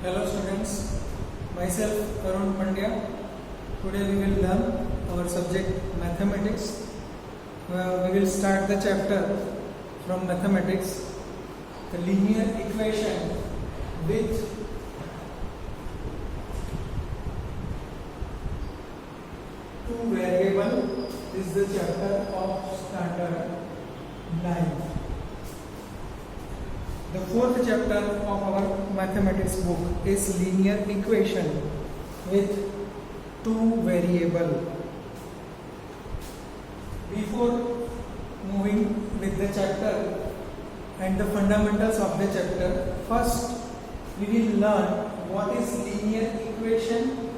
Hello students, myself Arun Pandya. Today we will learn our subject mathematics. We will start the chapter from mathematics. The linear equation with two variable is the chapter of standard 9. The fourth chapter of our mathematics book is linear equation with two variable. Before moving with the chapter and the fundamentals of the chapter, first we will learn what is linear equation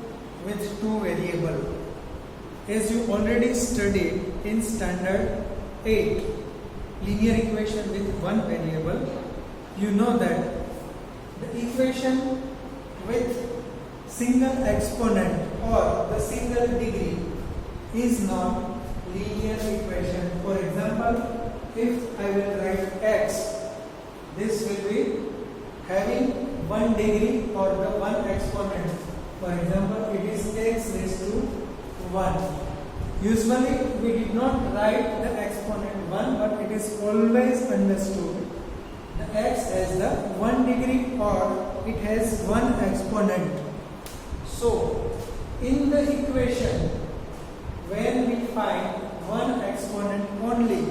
with two variable. As you already studied in standard 8, linear equation with one variable, you know that the equation with single exponent or the single degree is not linear equation. For example, if I will write x, this will be having 1 degree or the one exponent. For example, it is x raised to 1. Usually we did not write the exponent 1, but it is always understood the x has the 1 degree or it has one exponent. So in the equation, when we find one exponent only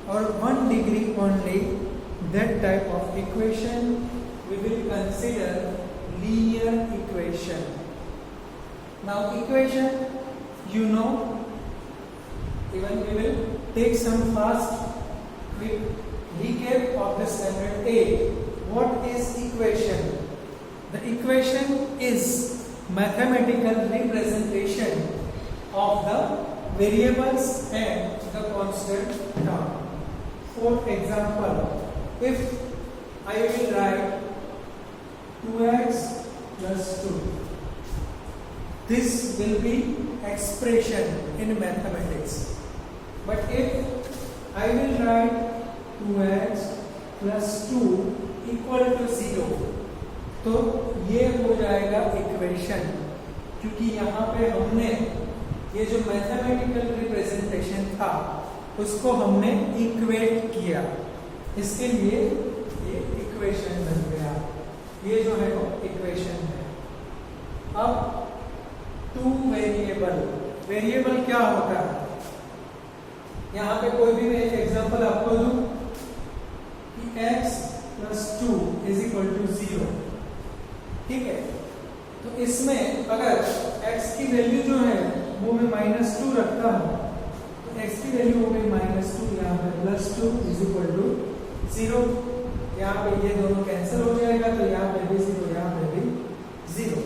or 1 degree only, that type of equation we will consider linear equation. Now equation, you know, even we will take some fast quick recap of the standard 8. What is equation? The equation is mathematical representation of the variables and the constant term. For example, if I will write 2x plus 2, this will be expression in mathematics. But if I will write 2x plus 2 equal to 0, तो ये हो जाएगा equation, क्योंकि यहाँ पे हमने ये जो मैथमेटिकल रिप्रेजेंटेशन था उसको हमने इक्वेट किया, इसके लिए ये इक्वेशन बन गया। ये जो है वो इक्वेशन है। अब टू वेरिएबल क्या होता है? यहाँ पे कोई भी मैं एक एग्जांपल आपको दूं कि x plus 2 is equal to 0, ठीक है? तो इसमें अगर x की वैल्यू जो है वो मैं -2 रखता हूँ, तो x की वैल्यू हो गई -2, यहाँ पे +2 is equal to 0। यहाँ पे ये दोनों कैंसिल हो जाएगा, तो यहाँ पे भी 0, यहाँ पे भी 0।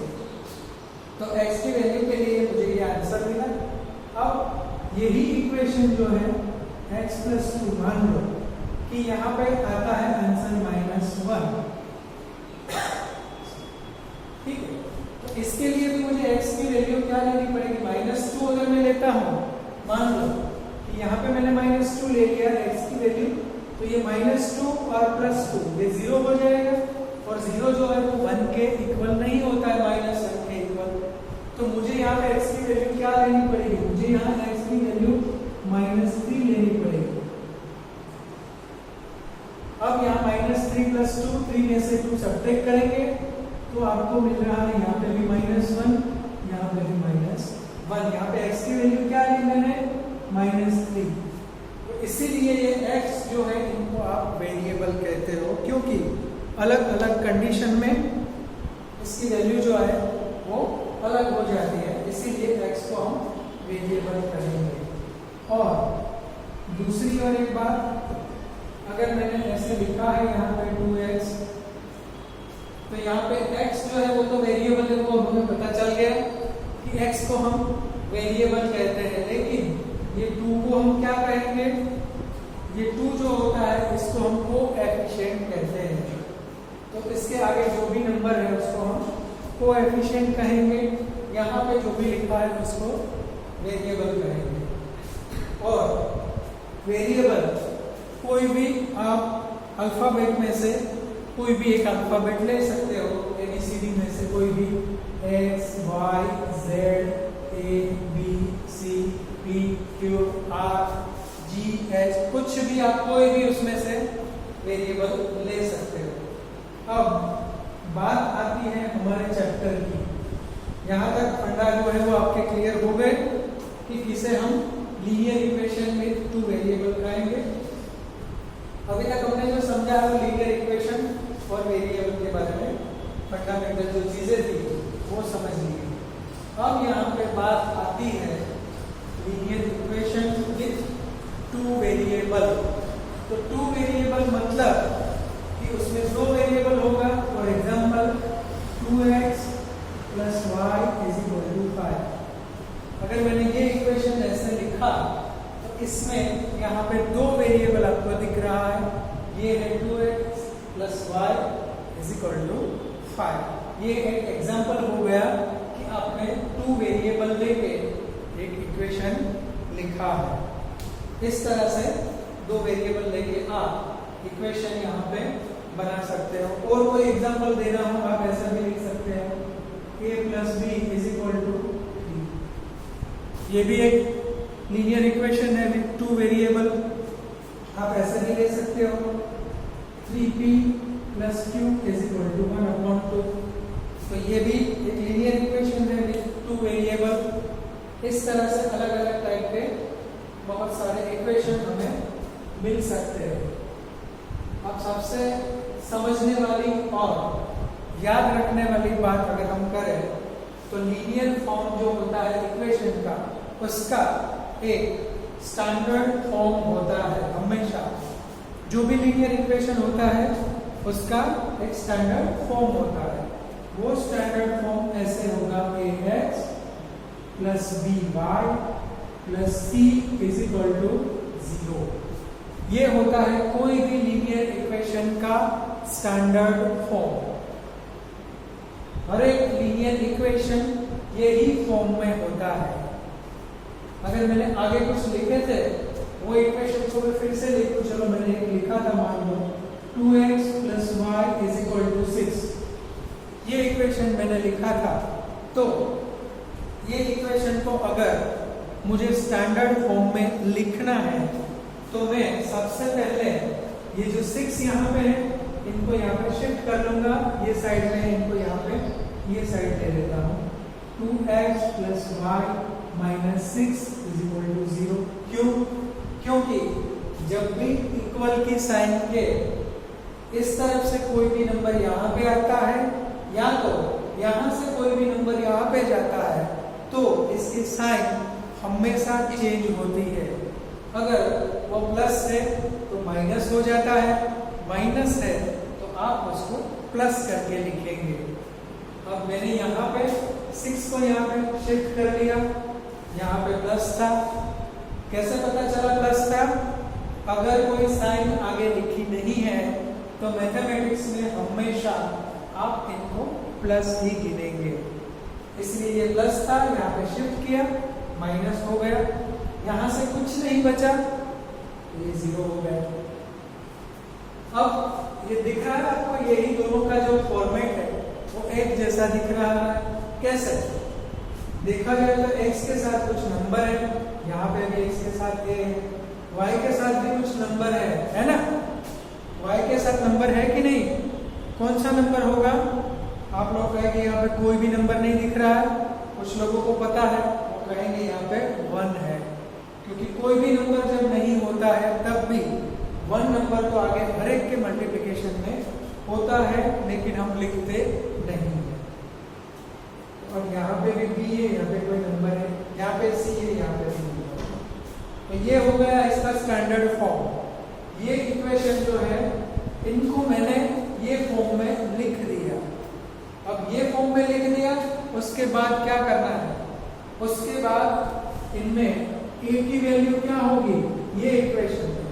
तो x की वैल्यू के लिए मुझे ये आंसर मिला। अब यही इक्वेशन जो है x plus 2, मान लो कि यहाँ पे आता है आंसर -1, ठीक है? तो इसके लिए भी मुझे x की वैल्यू क्या लेनी पड़ेगी? -2 अगर मैं लेता हूँ, मान लो कि यहाँ पे मैंने -2 ले लिया x की वैल्यू, तो ये -2 और +2 ये 0 हो जाएगा, और 0 जो है वो 1 के इक्वल नहीं होता है, -1 के इक्वल। तो मुझे यहाँ पे x की वैल्यू क्या लेनी पड़ेगी? मुझे यहाँ x की वैल्यू -3 लेनी पड़ेगी। अब यहाँ -3 + 2, 3 में से 2 सब्ट्रैक्ट करेंगे तो आपको मिल रहा है यहाँ पे भी -1, यहाँ पे भी -1। यहाँ पे x की वैल्यू क्या ली मैंने? -3। तो इसीलिए ये x जो है इनको आप वेरिएबल कहते हो, क्योंकि अलग अलग कंडीशन में इसकी वैल्यू जो है वो अलग हो जाती है, इसीलिए x को हम वेरिएबल कहेंगे। और दूसरी और एक बात, अगर मैंने ऐसे लिखा है यहाँ पे 2x, तो यहाँ पे x जो है वो तो वेरिएबल है, वो हमें पता चल गया कि x को हम वेरिएबल कहते हैं, लेकिन ये 2 को हम क्या कहेंगे? ये 2 जो होता है इसको हम कोएफिशिएंट कहते हैं। तो इसके आगे जो भी नंबर है उसको हम कोएफिशिएंट कहेंगे, यहाँ पे जो भी लिखा है उसको वेरिएबल कहेंगे। और वेरिएबल कोई भी आप अल्फाबेट में से कोई भी एक अल्फाबेट ले सकते हो, ABCD में से कोई भी, X, Y, Z, A, B, C, P, Q, R, G, H, कुछ भी आप कोई भी उसमें से वेरिएबल ले सकते हो। अब बात आती है हमारे चैप्टर की। यहाँ तक फंडा जो है वो आपके क्लियर हो गए कि किसे हम linear equation with two variable कहेंगे। अभी तक हमने जो समझा है लीनियर इक्वेशन और वेरिएबल के बारे में फंडामेंटल जो चीजें थी वो समझ ली। अब यहाँ पे बात आती है linear equation with two variable. तो टू वेरिएबल मतलब कि उसमें दो वेरिएबल होगा। For example 2x + y = 5। अगर मैंने ये इक्वेशन ऐसे लिखा तो इसमें यहाँ पे दो वेरिएबल आपको दिख रहा है, ये है 2x + y = 5। ये एक एग्जांपल हो गया कि आपने टू वेरिएबल लेके एक इक्वेशन लिखा है। इस तरह से दो वेरिएबल लेके आप इक्वेशन यहाँ पे बना सकते हो। और कोई एग्जांपल देना हो आप ऐसा भी लिख सकते हो, a + b = 3। ये भी एक लीनियर इक्वेशन है विद टू वेरिएबल। आप ऐसा भी ले सकते हो, 3p + q = 1/2। तो ये भी एक लीनियर इक्वेशन है विद टू वेरिएबल। इस तरह से अलग अलग टाइप के बहुत सारे इक्वेशन हमें मिल सकते हैं। अब सबसे समझने वाली और याद रखने वाली बात अगर हम करें तो लीनियर फॉर्म जो होता है इक्वेशन का, उसका एक स्टैंडर्ड फॉर्म होता है। हमेशा जो भी लीनियर इक्वेशन होता है उसका एक स्टैंडर्ड फॉर्म होता है। वो स्टैंडर्ड फॉर्म ऐसे होगा, ax + by + c = 0। ये होता है कोई भी लीनियर इक्वेशन का स्टैंडर्ड फॉर्म। हर एक लीनियर इक्वेशन यही फॉर्म में होता है। अगर मैंने आगे कुछ लिखे थे वो इक्वेशन को मैं फिर से लिखूं। चलो मैंने एक लिखा था, मान लो 2x + y = 6। ये इक्वेशन मैंने लिखा था। तो ये इक्वेशन को अगर मुझे स्टैंडर्ड फॉर्म में लिखना है तो मैं सबसे पहले ये जो 6 यहाँ पे है इनको यहाँ पे शिफ्ट कर लूंगा, ये साइड में, इनको यहाँ पे ये साइड ले लेता हूँ। 2x + y - 6 = 0। क्यों? क्योंकि जब भी इक्वल की साइन के इस तरफ से कोई भी नंबर यहाँ पे आता है या तो यहाँ से कोई भी नंबर यहाँ पे जाता है तो इसकी साइन हमेशा चेंज होती है। अगर वो प्लस है तो माइनस हो जाता है, माइनस है तो आप उसको प्लस करके लिखेंगे। अब मैंने यहाँ पे 6 को यहाँ पे शिफ्ट कर लिया, यहाँ पे प्लस था। कैसे पता चला प्लस था? अगर कोई साइन आगे लिखी नहीं है तो मैथमेटिक्स में हमेशा आप इनको प्लस ही गिनेंगे। इसलिए ये प्लस था, यहाँ पे शिफ्ट किया, माइनस हो गया, यहाँ से कुछ नहीं बचा, ये 0 हो गया। अब ये दिख रहा है आपको, यही दोनों का जो फॉर्मेट है वो एक जैसा दिख रहा है। कैसे देखा जाए तो x के साथ कुछ नंबर है, यहाँ पे भी x के साथ ये है, y के साथ भी कुछ नंबर है ना? y के साथ नंबर है कि नहीं? कौन सा नंबर होगा? आप लोग कहेंगे यहाँ पे कोई भी नंबर नहीं दिख रहा है। कुछ लोगों को पता है, वो कहेंगे यहाँ पे 1 है, क्योंकि कोई भी नंबर जब नहीं होता है तब भी 1 नंबर तो आगे हर एक के मल्टीप्लिकेशन में होता है, लेकिन हम लिखते नहीं है। और यहाँ पे भी b है, यहाँ पे कोई नंबर है, यहाँ पे c है, यहाँ पे b है। तो ये हो गया इसका स्टैंडर्ड फॉर्म। ये इक्वेशन जो है इनको मैंने ये फॉर्म में लिख दिया। अब ये फॉर्म में लिख दिया, उसके बाद क्या करना है? उसके बाद इनमें a की वैल्यू क्या होगी? ये इक्वेशन है।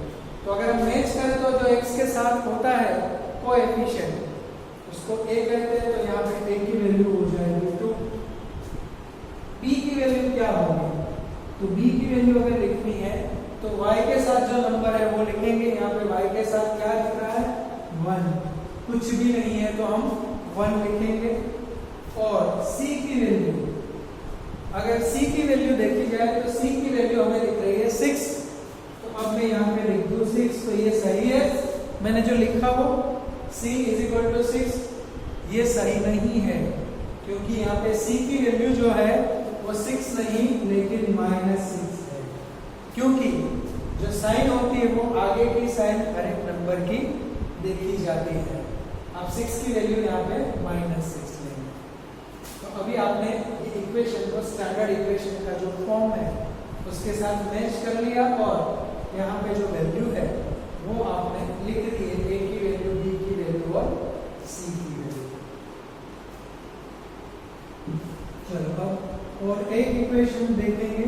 तो अगर हम मैच करें तो जो x के साथ होता है कोएफिशिएंट, उसको a कहते हैं, तो यहाँ पे a की वैल्यू हो जाएगी 2। b की वैल्यू क्या होगी? तो b की वैल्यू अगर लिखनी है तो y के साथ जो नंबर है वो लिखेंगे। यहाँ पे y के साथ क्या दिख रहा है? 1। कुछ भी नहीं है तो हम 1 लिखेंगे। और c की वैल्यू, अगर c की वैल्यू देखी जाए तो c की वैल्यू हमें दिख रही है 6, तो अब मैं यहाँ पे लिख दूँ 6, तो ये सही है। मैंने जो लिखा वो c = 6, ये सही नहीं है, क्योंकि यहाँ पे c की वैल्यू जो है वो 6 नहीं लेकिन -6 है, क्योंकि जो साइन होती है वो आगे की साइन हर एक नंबर की देखी जाती है। अब 6 की वैल्यू यहाँ पे -6 लेंगे। तो अभी आपने ये इक्वेशन को स्टैंडर्ड इक्वेशन का जो फॉर्म है उसके साथ मैच कर लिया, और यहाँ पे जो वैल्यू है वो आपने लिख दी है, a की वैल्यू, b की वैल्यू और c की वैल्यू। चलो अब और एक इक्वेशन देखेंगे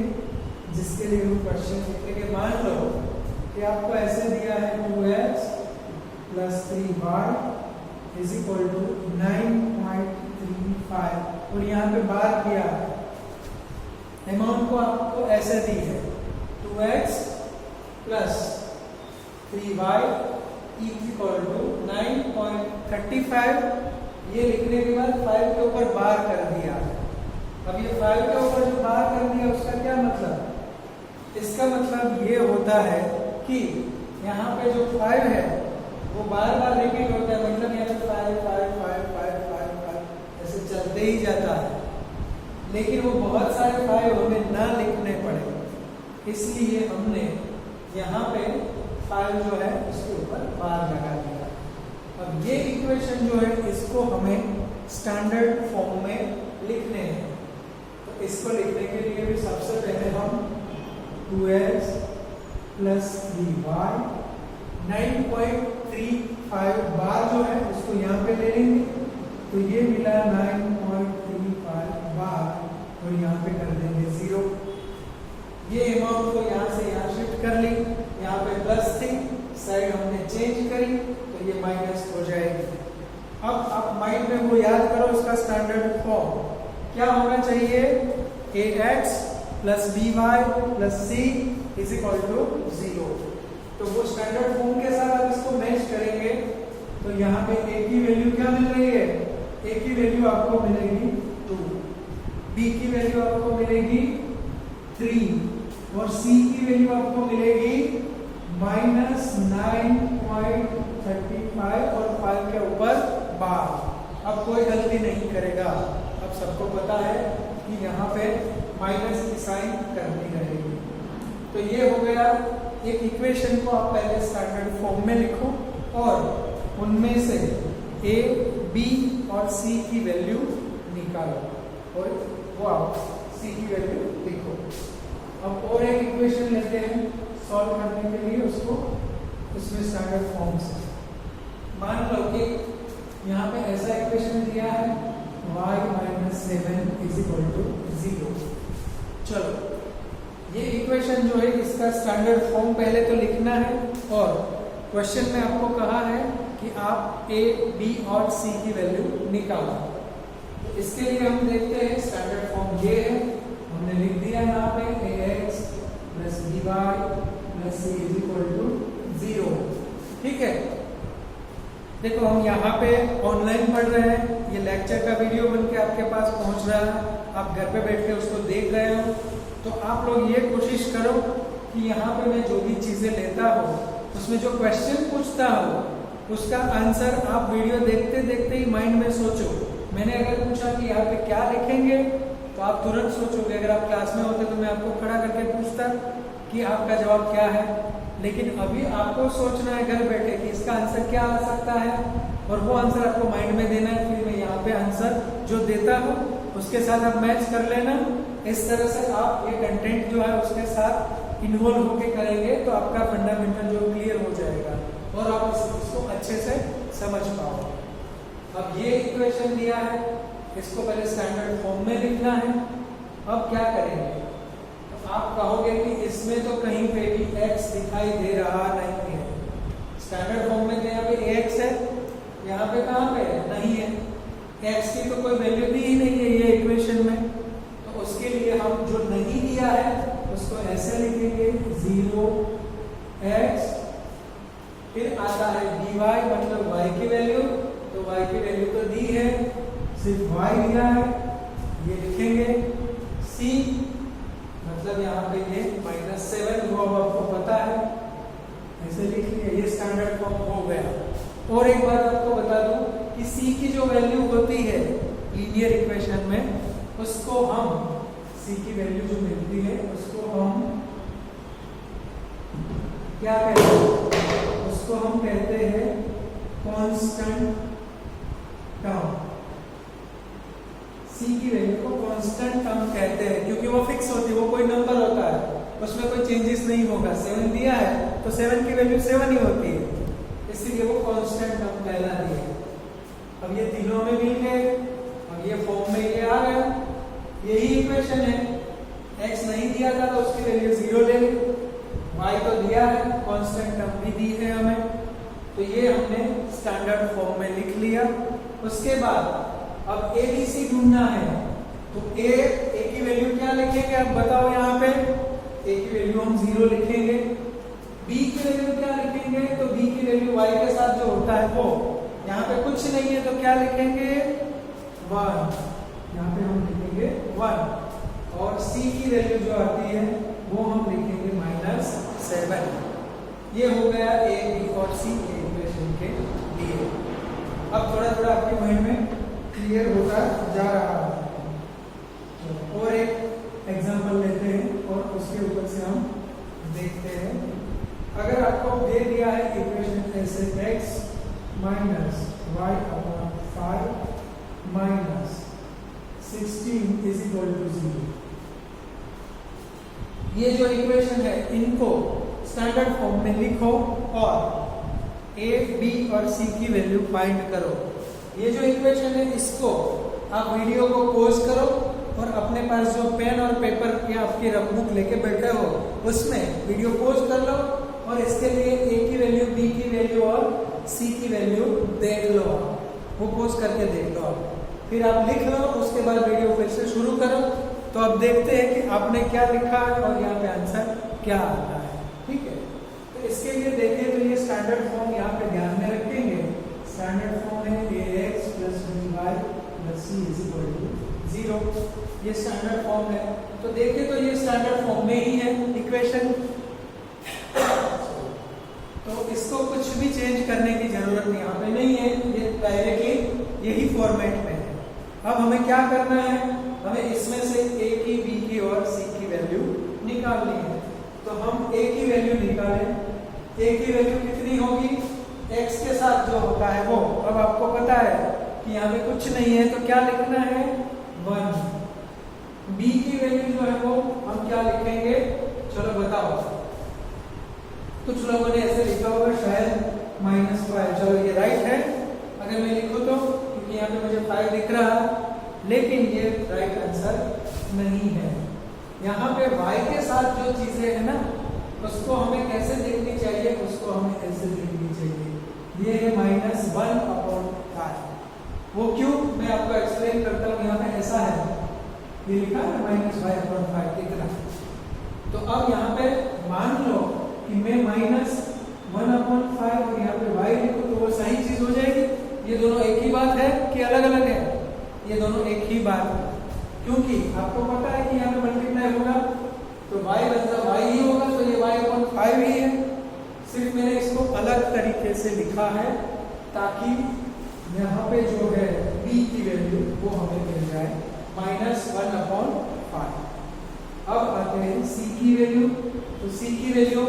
जिसके लिए हम क्वेश्चन लिखेंगे। मान लो कि आपको ऐसे दिया है 2x + 3y = 9.35, और यहाँ पे बार किया है, अमाउंट को आपको ऐसे दी है 2x + 3y = 9.35। ये लिखने के बाद 5 के ऊपर बार कर दिया। अब ये 5 के ऊपर जो बार कर दिया उसका क्या मतलब? इसका मतलब ये होता है कि यहाँ पे जो 5 है वो बार बार रिपीट होता है, मतलब यहाँ पे 5 5 5 5 5 5 ऐसे चलते ही जाता है, लेकिन वो बहुत सारे 5 हमें ना लिखने पड़े, इसलिए हमने यहाँ पे 5 जो है उसके ऊपर बार लगा दिया। अब ये इक्वेशन जो है इसको हमें स्टैंडर्ड फॉर्म में लिखने हैं, तो इसको लिखने के लिए भी सबसे पहले हम 2x + 3y 9.35 बार जो है उसको यहाँ पे ले लेंगे, तो ये मिला 9.35 बार, और यहाँ पे कर देंगे 0। ये अमाउंट को यहाँ से यहाँ शिफ्ट कर ली, यहाँ पे प्लस थी, साइड हमने चेंज करी तो ये माइनस हो जाएगी। अब आप माइंड में वो याद करो, उसका स्टैंडर्ड फॉर्म क्या होना चाहिए? ax + by + c = 0। तो वो स्टैंडर्ड फॉर्म के साथ आप इसको मैच करेंगे, तो यहाँ पे a की वैल्यू क्या मिल रही है? a की वैल्यू आपको मिलेगी 2, b की वैल्यू आपको मिलेगी 3, और c की वैल्यू आपको मिलेगी -9.35 और 5 के ऊपर बार। अब कोई गलती नहीं करेगा, अब सबको पता है कि यहाँ पे माइनस की साइन करनी रहेगी। तो ये हो गया एक इक्वेशन को आप पहले स्टैंडर्ड फॉर्म में लिखो, और उनमें से a, b और c की वैल्यू निकालो, और वो आप c की वैल्यू लिखो। अब और एक इक्वेशन लेते हैं सॉल्व करने के लिए उसको, उसमें स्टैंडर्ड फॉर्म से मान लो कि यहाँ पे ऐसा इक्वेशन दिया है y - 7 = 0। चलो ये इक्वेशन जो है इसका स्टैंडर्ड फॉर्म पहले तो लिखना है, और क्वेश्चन में आपको कहा है कि आप a, b और c की वैल्यू निकालो। तो इसके लिए हम देखते हैं स्टैंडर्ड फॉर्म ये है, हमने लिख दिया यहाँ पे ax + by + c = 0। ठीक है, देखो हम यहाँ पे ऑनलाइन पढ़ रहे हैं, ये लेक्चर का वीडियो बन के आपके पास पहुँच रहा है, आप घर पे बैठ के उसको देख रहे हो, तो आप लोग ये कोशिश करो कि यहाँ पे मैं जो भी चीज़ें लेता हूँ उसमें जो क्वेश्चन पूछता हूँ उसका आंसर आप वीडियो देखते देखते ही माइंड में सोचो। मैंने अगर पूछा कि यहाँ पे क्या लिखेंगे तो आप तुरंत सोचोगे, अगर आप क्लास में होते तो मैं आपको खड़ा करके पूछता कि आपका जवाब क्या है, लेकिन अभी आपको सोचना है घर बैठे कि इसका आंसर क्या आ सकता है, और वो आंसर आपको माइंड में देना है। फिर मैं यहाँ पे आंसर जो देता हूँ उसके साथ आप मैच कर लेना। इस तरह से आप ये कंटेंट जो है उसके साथ इन्वॉल्व होके करेंगे तो आपका फंडामेंटल जो क्लियर हो जाएगा और आप इसको अच्छे से समझ पाओगे। अब ये इक्वेशन दिया है, इसको पहले स्टैंडर्ड फॉर्म में लिखना है। अब क्या करेंगे, तो आप कहोगे कि इसमें तो कहीं पे भी x दिखाई दे रहा नहीं है। स्टैंडर्ड फॉर्म में यहाँ पे ax है, यहाँ पे कहाँ पे है? नहीं है। x की तो कोई वैल्यू दी ही नहीं है ये इक्वेशन में, तो उसके लिए हम जो नहीं दिया है उसको ऐसे लिखेंगे 0x, फिर आता है dy मतलब y की वैल्यू तो y की वैल्यू तो दी है, सिर्फ y दिया है, ये लिखेंगे। c मतलब यहाँ पे ये -7 वो अब आपको पता है, ऐसे लिख लिया, ये स्टैंडर्ड फॉर्म हो गया। और एक बात आपको बता दूं कि c की जो वैल्यू होती है लीनियर इक्वेशन में, उसको हम c की वैल्यू जो मिलती है उसको हम क्या कहते हैं, उसको हम कहते हैं कांस्टेंट टर्म। c की वैल्यू को कांस्टेंट टर्म कहते हैं क्योंकि वो फिक्स होती है, वो कोई नंबर होता है, उसमें कोई चेंजेस नहीं होगा। 7 दिया है तो 7 की वैल्यू 7 ही होती है, इसलिए वो कांस्टेंट टर्म कहलाती है। अब ये तीनों में मिल गए, अब ये फॉर्म में ये आ गया, यही इक्वेशन है। x नहीं दिया था तो उसकी वैल्यू 0 ले ली, y तो दिया है, कांस्टेंट टर्म भी दी है हमें, तो ये हमने स्टैंडर्ड फॉर्म में लिख लिया। उसके बाद अब a b c ढूंढना है, तो a की वैल्यू क्या लिखेंगे अब बताओ, यहाँ पे a की वैल्यू हम 0 लिखेंगे, b की वैल्यू क्या लिखेंगे, तो b की वैल्यू y के साथ जो होता है वो, यहाँ पे कुछ नहीं है तो क्या लिखेंगे 1, यहाँ पे हम लिखेंगे 1, और c की वैल्यू जो आती है वो हम लिखेंगे -7। ये हो गया a b और c के इक्वेशन के लिए। अब थोड़ा थोड़ा आपके माइंड में क्लियर होता जा रहा है। और एक एग्जांपल लेते हैं और उसके ऊपर से हम देखते हैं। अगर आपको दे दिया है इक्वेशन ऐसे x minus y upon 5 minus 16 is equal to 0, ये जो इक्वेशन है इनको स्टैंडर्ड फॉर्म में लिखो और a, b और c की वैल्यू फाइंड करो। ये जो इक्वेशन है इसको आप वीडियो को पॉज करो और अपने पास जो पेन और पेपर या आपकी रफ बुक लेके बैठे हो उसमें वीडियो पॉज कर लो और इसके लिए a की वैल्यू, b की वैल्यू और c की वैल्यू देख लो, वो पॉज करके देख लो आप, फिर आप लिख लो, उसके बाद वीडियो फिर से शुरू करो। तो अब देखते हैं कि आपने क्या लिखा है और यहाँ पे आंसर क्या आता है। ठीक है, तो इसके लिए देखिए, तो ये स्टैंडर्ड फॉर्म यहाँ पे ध्यान में रखेंगे। स्टैंडर्ड फॉर्म है ax + by + c = 0, ये स्टैंडर्ड फॉर्म है। तो देखिए, तो ये स्टैंडर्ड फॉर्म में ही है इक्वेशन, तो इसको कुछ भी चेंज करने की जरूरत नहीं, यहाँ पे नहीं है, ये डायरेक्टली यही फॉर्मेट में है। अब हमें क्या करना है, हमें इसमें से a की, b की और c की वैल्यू निकालनी है। तो हम a की वैल्यू निकालें, a की वैल्यू कितनी होगी, x के साथ जो होता है वो। अब आपको पता है कि यहाँ पे कुछ नहीं है तो क्या लिखना है 1। b की वैल्यू जो है वो हम क्या लिखेंगे, चलो बताओ, कुछ लोगों ने ऐसे लिखा होगा शायद -5, चलो ये राइट है अगर मैं लिखूं तो, क्योंकि यहाँ पे मुझे 5 दिख रहा है, लेकिन ये राइट आंसर नहीं है। यहाँ पे y के साथ जो चीजें है ना उसको हमें कैसे देखनी चाहिए, उसको हमें ऐसे देखनी चाहिए, ये है -1/5। वो क्यों, मैं आपको एक्सप्लेन करता हूँ। यहाँ पे ऐसा है, ये लिखा है -5/5 इतना। तो अब यहाँ पे मान लो कि मैं -1/5 और यहाँ पे y लिखूं तो वो सही चीज हो जाएगी। ये दोनों एक ही बात है कि अलग अलग है, ये दोनों एक ही बात है, क्योंकि आपको पता है कि यहाँ पे मल्टीप्लाई होगा तो y बदला y ही होगा, तो ये y/5 ही है। सिर्फ मैंने इसको अलग तरीके से लिखा है ताकि यहाँ पे जो है b की वैल्यू वो हमें मिल जाए -1/5। अब आते हैं c की वैल्यू, तो c की वैल्यू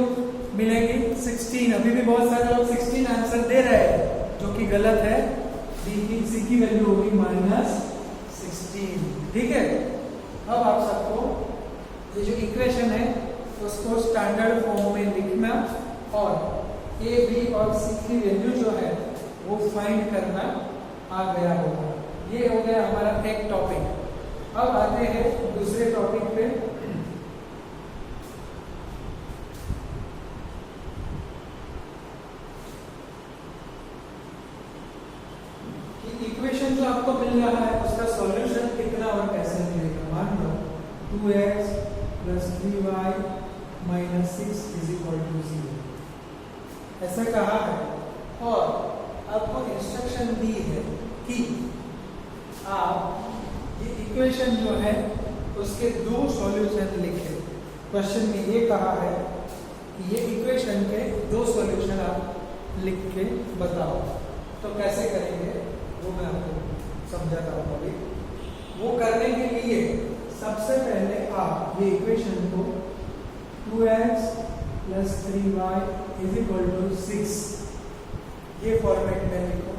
मिलेगी 16। अभी भी बहुत सारे लोग 16 आंसर दे रहे हैं जो कि गलत है, c की वैल्यू होगी -16। ठीक है, अब आप सबको ये जो इक्वेशन है उसको स्टैंडर्ड फॉर्म में लिखना और a, b और c की वैल्यू जो है वो फाइंड करना आ गया होगा। ये हो गया हमारा एक टॉपिक। अब आते हैं दूसरे टॉपिक पे। इक्वेशन जो आपको मिल रहा है उसका सॉल्यूशन कितना और कैसे मिलेगा। मान लो 2x + 3y - 6 = 0 ऐसा कहा है और आपको इंस्ट्रक्शन इक्वेशन दी है कि आप ये इक्वेशन जो है उसके दो सॉल्यूशन लिखें। क्वेश्चन में ये कहा है कि ये इक्वेशन के दो सॉल्यूशन आप लिख के बताओ। तो कैसे करेंगे वो मैं आपको समझाता हूँ अभी। वो करने के लिए सबसे पहले आप ये इक्वेशन को 2x + 3y = 6 ये फॉर्मेट में लिखो।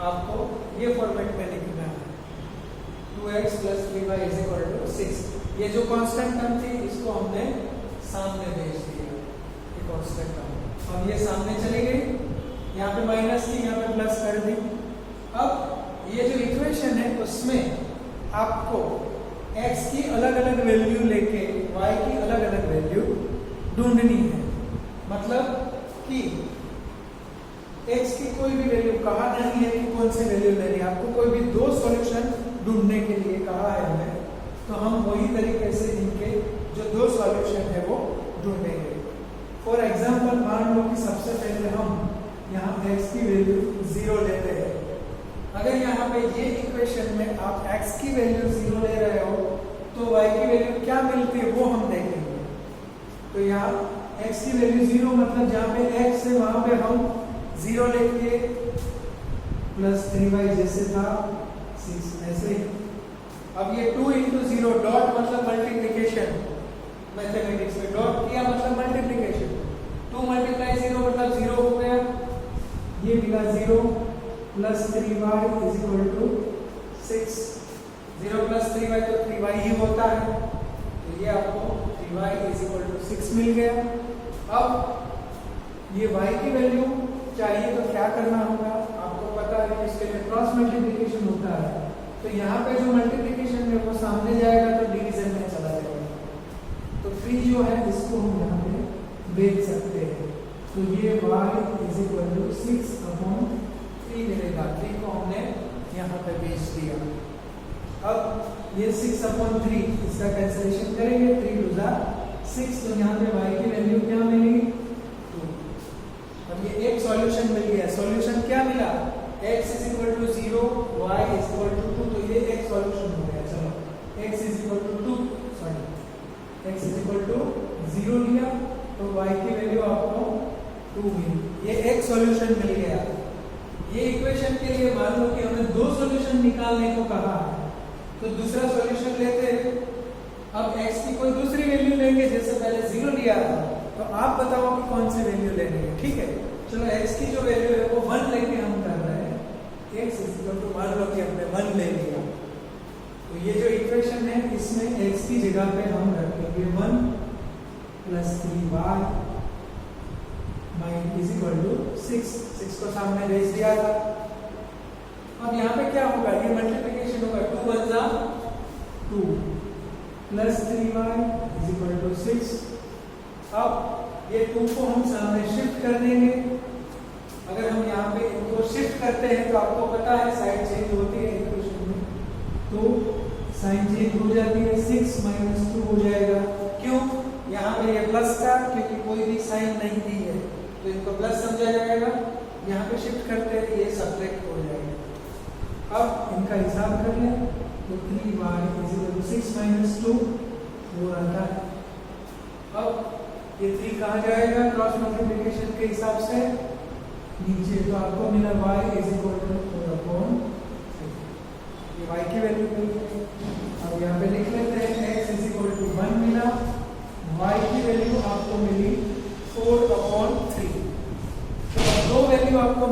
आपको ये फॉर्मेट में लिखना है 2x + 3y = 6। ये जो कांस्टेंट टर्म थी इसको हमने सामने भेज दिया, ये कांस्टेंट टर्म। अब ये सामने चली गई, यहाँ पे माइनस थी, यहाँ पे प्लस कर दी। अब ये जो इक्वेशन है उसमें आपको x की अलग अलग वैल्यू लेके y की अलग अलग वैल्यू ढूंढनी है। मतलब कि x की कोई भी वैल्यू कहा नहीं है कि कौन सी वैल्यू लेनी है, आपको कोई भी दो सॉल्यूशन ढूंढने के लिए कहा है हमें। तो हम वही तरीके से इनके जो दो सॉल्यूशन है वो ढूंढेंगे। फॉर एग्जांपल मान लो कि सबसे पहले हम यहाँ x की वैल्यू 0 लेते हैं। अगर यहाँ पे ये इक्वेशन में आप x की वैल्यू 0 ले रहे हो तो y की वैल्यू क्या मिलती है वो हम देखेंगे। तो यहाँ x की वैल्यू 0 मतलब जहाँ पे x है वहां पे हम 0 लेंगे प्लस 3y जैसे था 6 ऐसे ही। अब ये 2 × 0 डॉट मतलब मल्टीप्लिकेशन, मैथमेटिक्स में डॉट किया मतलब मल्टीप्लिकेशन। 2 × 0 मतलब 0 हो गया, ये मिला 0 प्लस 3y = 6। 0 + 3y तो 3y ही होता है, तो ये आपको 3y = 6 मिल गया। अब ये y की वैल्यू चाहिए तो क्या करना होगा, आपको पता है कि इसके लिए क्रॉस मल्टीप्लिकेशन होता है। तो यहाँ पे जो मल्टीप्लिकेशन है वो सामने जाएगा तो डिवीजन में चला जाएगा। तो 3 जो है इसको हम यहाँ पे भेज सकते हैं। तो ये y = 6/3 मिलेगा। 3 को हमने यहाँ पे भेज दिया। अब ये 6/3 इसका कैंसिलेशन करेंगे, 3 × 6 तो यहाँ पे y की वैल्यू क्या मिलेगी 2। अब ये एक सॉल्यूशन मिल गया। सॉल्यूशन क्या मिला, x = 0 y = 2, तो ये एक सॉल्यूशन हो गया। चलो x = 2 सॉरी x = 0 लिया तो y की वैल्यू आपको 2 मिली। ये एक सॉल्यूशन मिल गया। ये इक्वेशन के लिए मान लो कि हमें दो सॉल्यूशन निकालने को कहा है तो दूसरा सॉल्यूशन लेते हैं। अब x की कोई दूसरी वैल्यू लेंगे, जैसे पहले 0 लिया था, तो आप बताओ कि कौन सी वैल्यू लेनी है। ठीक है, चलो x की जो वैल्यू है वो 1 लेके हम कर रहे हैं। x = मान लो कि हमने 1 ले लिया, तो ये जो इक्वेशन है इसमें x की जगह पे हम रखेंगे 1 + 3y = 6। 6 को सामने भेज दिया था। अब यहाँ पे क्या होगा, ये मल्टीप्लिकेशन होगा, 2 × 1 2 प्लस 3y = 6। अब ये 2 को हम सामने शिफ्ट कर देंगे। अगर हम यहाँ पे इनको शिफ्ट करते हैं तो आपको पता है साइड चेंज होती है इक्वेशन में, तो साइन चेंज हो जाती है, 6 - 2 हो जाएगा। क्यों, यहाँ पे ये प्लस था क्योंकि कोई भी साइन नहीं दी है तो इनको प्लस समझा जाएगा। यहाँ पे शिफ्ट करते हैं ये सब्ट्रैक्ट हो जाएगा। अब इनका हिसाब कर लें तो 3y = 6 - 2 4 आता है। अब ये 3 कहाँ जाएगा क्रॉस मल्टीप्लिकेशन के हिसाब से नीचे, तो आपको मिला y = 4/3। ये y की वैल्यू मिली। अब यहाँ पे लिख लेते हैं x = 1 मिला, y की वैल्यू आपको मिली 4/3। तो दो वैल्यू आपको